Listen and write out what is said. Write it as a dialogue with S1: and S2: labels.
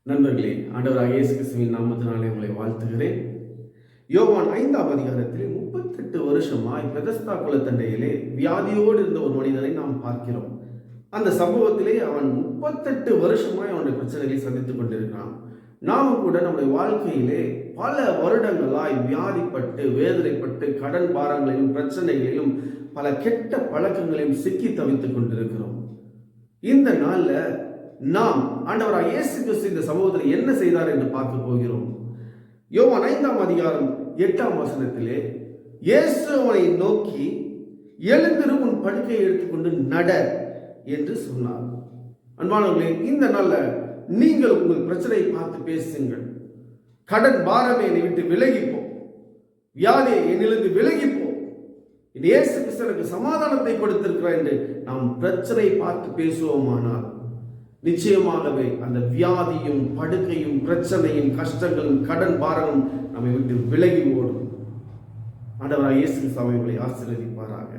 S1: நண்பர்களே, ஆண்டவராகிய இயேசு கிறிஸ்துவின் நாமத்தினாலே உங்களை வாழ்த்துகிறேன். யோவான் 5ஆம் அதிகாரத்திலே 38 வருஷமாய் பெதஸ்தா குளத்தண்டையிலே வியாதியோடு இருந்த ஒரு மனிதனை நாம் பார்க்கிறோம். அந்த சம்பவத்திலே அவன் 38 வருஷமாய் அவனுடைய பிரச்சனைகளை சந்தித்துக் கொண்டிருக்கிறான். நாமும் கூட நம்முடைய வாழ்க்கையிலே பல வருடங்களாய் வியாதிப்பட்டு, வேதனைப்பட்டு, கடன் பாரங்களையும் பிரச்சனைகளையும் பல கெட்ட பழக்கங்களையும் சிக்கி தவித்துக் கொண்டிருக்கிறோம். இந்த நாள்ல நாம் ஆண்டவராகிய இயேசு கிறிஸ்து இந்த சமூகத்தில் என்ன செய்தார் என்று பார்க்க போகிறோம். யோவான் 5ஆம் அதிகாரம் 8ஆம் வசனத்திலே இயேசு அவனை நோக்கி, எழுந்திரு, உன் படுக்கையை எடுத்துக்கொண்டு நட என்று சொன்னார். அன்பானவர்களே, இந்த நாள்ல நீங்கள் உங்கள் பிரச்சனையை பார்த்து பேசுங்கள். கடன் பாரமே என்னை விட்டு விலகிப்போ, வியாதியை என்னிலிருந்து விலகிப்போ, இயேசு கிறிஸ்து எனக்கு சமாதானத்தை கொடுத்திருக்கிறார் என்று நாம் பிரச்சனை பார்த்து பேசுவோமானால் நிச்சயமாகவே அந்த வியாதியும் படுக்கையும் பிரச்சனையும் கஷ்டங்களும் கடன் பாரமும் நம்மை விட்டு விலகி ஓடும். ஆண்டவராகிய இயேசு கிறிஸ்து அவர்களை ஆசீர்வதிப்பாராக.